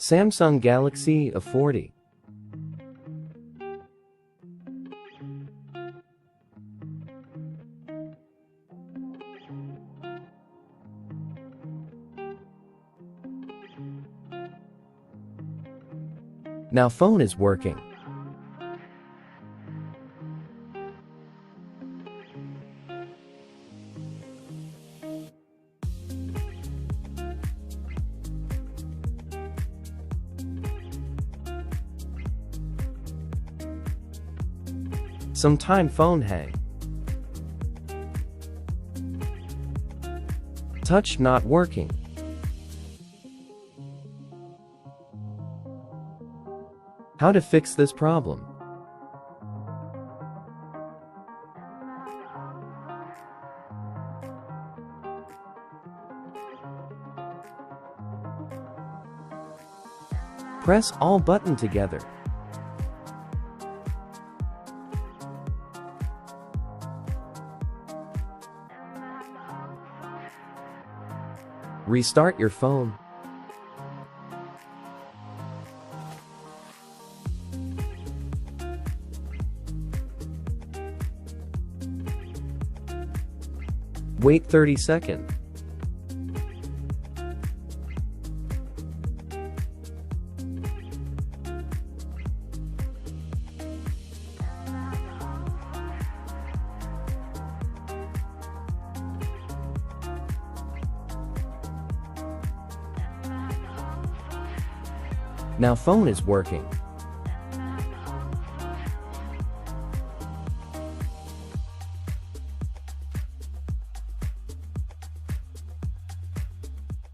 Samsung Galaxy A40. Now phone is working. Sometime phone hang. Touch not working. How to fix this problem? Press all button together. Restart your phone. Wait 30 seconds. Now phone is working.